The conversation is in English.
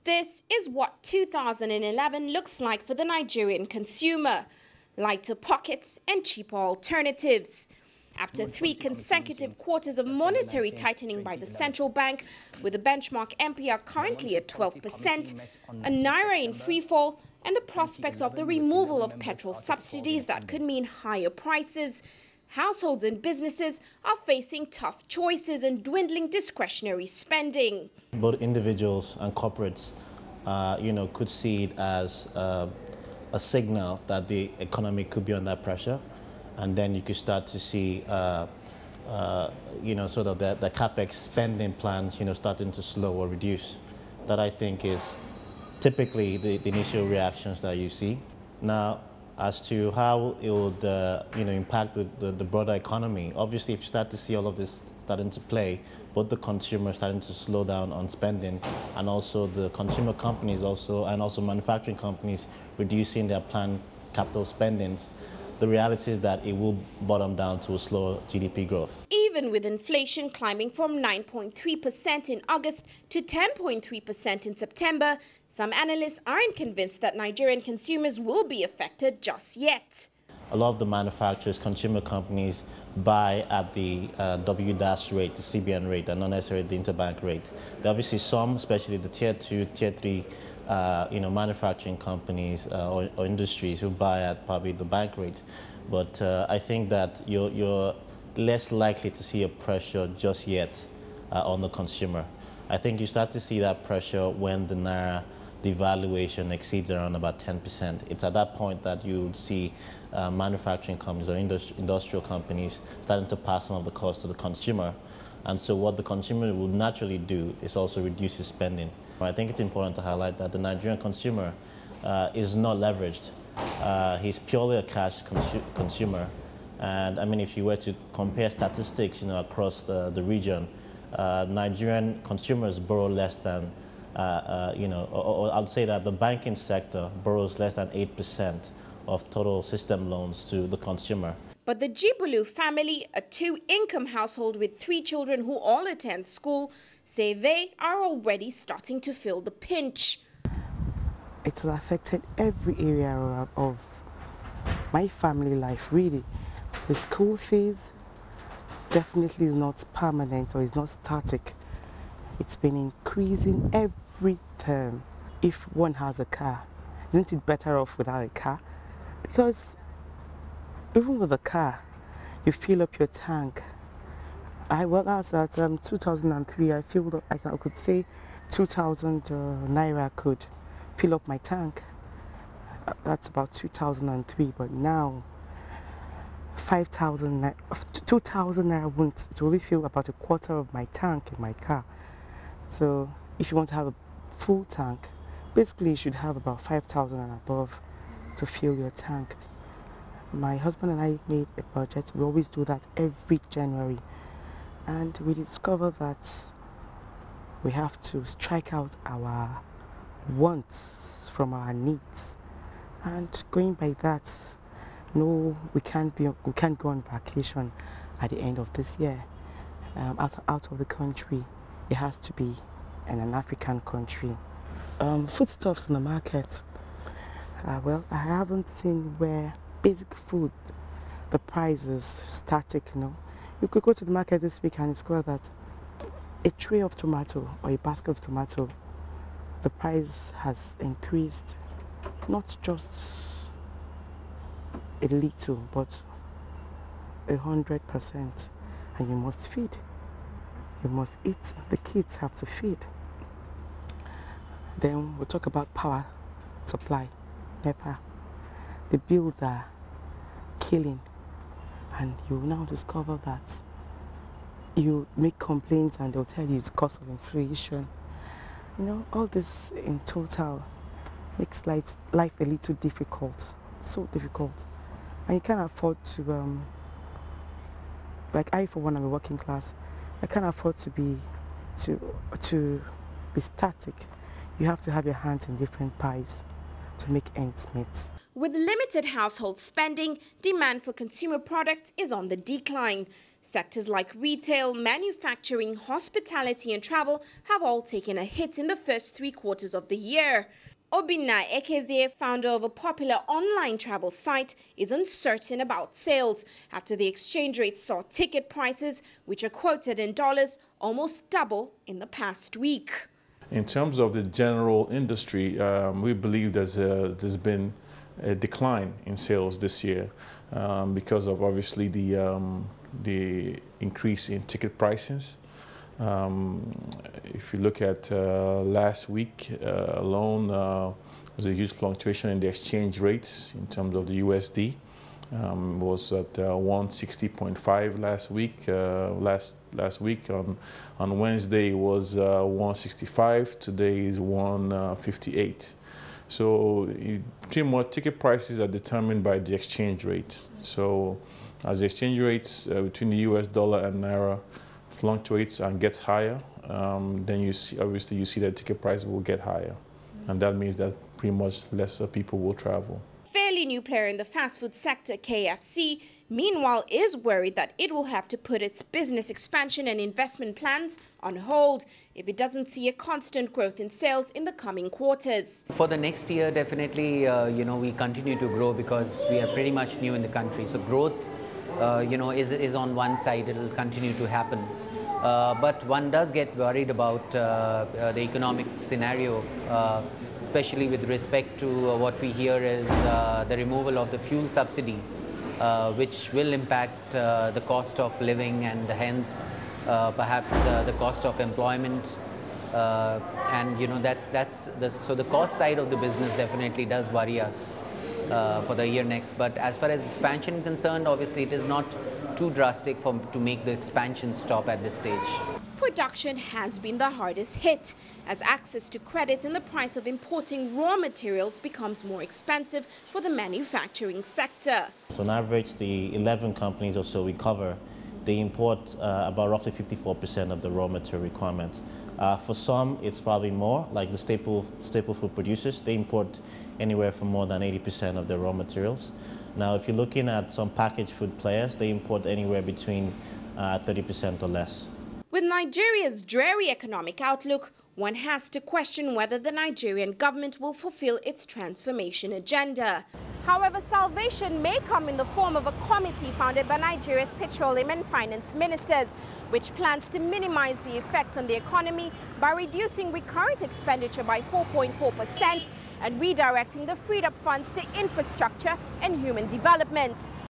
This is what 2011 looks like for the Nigerian consumer. Lighter pockets and cheaper alternatives. After 3 consecutive quarters of monetary tightening by the central bank, with the benchmark MPR currently at 12%, a naira in freefall, and the prospect of the removal of petrol subsidies that could mean higher prices, households and businesses are facing tough choices and dwindling discretionary spending. Both individuals and corporates, could see it as a signal that the economy could be under pressure, and then you could start to see, sort of the capex spending plans, starting to slow or reduce. That I think is typically the initial reactions that you see. Now, as to how it would, impact the broader economy, obviously, if you start to see all of this starting to play, both the consumer starting to slow down on spending, and also the consumer companies and also manufacturing companies reducing their planned capital spendings, the reality is that it will bottom down to a slower GDP growth. Even with inflation climbing from 9.3% in August to 10.3% in September, some analysts aren't convinced that Nigerian consumers will be affected just yet. A lot of the manufacturers, consumer companies, buy at the W- rate, the CBN rate, and not necessarily the interbank rate. There are obviously some, especially the tier 2, tier 3, manufacturing companies or industries who buy at probably the bank rate. But I think that you're less likely to see a pressure just yet on the consumer. I think you start to see that pressure when the naira devaluation exceeds around about 10%. It's at that point that you would see manufacturing companies or industrial companies starting to pass some of the cost to the consumer. And so what the consumer would naturally do is also reduce his spending. I think it's important to highlight that the Nigerian consumer is not leveraged. He's purely a cash consumer. And I mean, if you were to compare statistics, across the region, Nigerian consumers borrow less than, or I'd say that the banking sector borrows less than 8% of total system loans to the consumer. But the Jibulu family, a 2-income household with 3 children who all attend school, say they are already starting to feel the pinch. It has affected every area of my family life, really. The school fees definitely is not permanent or is not static. It's been increasing every term. If one has a car, isn't it better off without a car? Because even with a car, you fill up your tank. As at 2003, I feel that I could say 2,000 naira could fill up my tank. That's about 2003, but now 2,000 naira won't really fill about a quarter of my tank in my car. So if you want to have a full tank, basically you should have about 5,000 and above to fill your tank. My husband and I made a budget. We always do that every January. And we discovered that we have to strike out our wants from our needs. And going by that, no, we can't go on vacation at the end of this year. Out of the country, it has to be in an African country. Foodstuffs in the market. Well, I haven't seen where basic food, the price is static, You could go to the market this week and discover that a tray of tomato or a basket of tomato, the price has increased, not just a little, but 100%. And you must feed. You must eat. The kids have to feed. Then we'll talk about power supply, NEPA. The bills are killing, and you will now discover that you make complaints and they'll tell you it's because of inflation. All this in total makes life a little difficult, so difficult. And you can't afford to, like I for one, I'm a working class, I can't afford to be static. You have to have your hands in different pies to make ends meet. With limited household spending, demand for consumer products is on the decline. Sectors like retail, manufacturing, hospitality and travel have all taken a hit in the first 3 quarters of the year. Obinna Ekezie, founder of a popular online travel site, is uncertain about sales after the exchange rate saw ticket prices, which are quoted in dollars, almost double in the past week. In terms of the general industry, we believe there's been a decline in sales this year because of obviously the increase in ticket prices. If you look at last week alone, there was a huge fluctuation in the exchange rates in terms of the USD. Was at 160.5 last week. Last week on Wednesday it was 165. Today is 158. So pretty much ticket prices are determined by the exchange rates. So as the exchange rates between the US dollar and naira fluctuates and gets higher, then you see that ticket price will get higher, and that means that pretty much lesser people will travel. Fairly new player in the fast food sector, KFC, meanwhile is worried that it will have to put its business expansion and investment plans on hold if it doesn't see a constant growth in sales in the coming quarters. For the next year, definitely, we continue to grow because we are pretty much new in the country. So growth, is on one side. It will continue to happen. But one does get worried about the economic scenario, especially with respect to what we hear is the removal of the fuel subsidy, which will impact the cost of living and hence perhaps the cost of employment. And so the cost side of the business definitely does worry us for the year next. But as far as expansion is concerned, obviously it is not too drastic to make the expansion stop at this stage. Production has been the hardest hit as access to credit and the price of importing raw materials becomes more expensive for the manufacturing sector. So on average, the 11 companies or so we cover, they import about roughly 54% of the raw material requirement. For some, it's probably more, like the staple food producers, they import anywhere from more than 80% of their raw materials. Now, if you're looking at some packaged food players, they import anywhere between 30% or less. With Nigeria's dreary economic outlook, one has to question whether the Nigerian government will fulfill its transformation agenda. However, salvation may come in the form of a committee founded by Nigeria's petroleum and finance ministers, which plans to minimize the effects on the economy by reducing recurrent expenditure by 4.4% and redirecting the freed up funds to infrastructure and human development.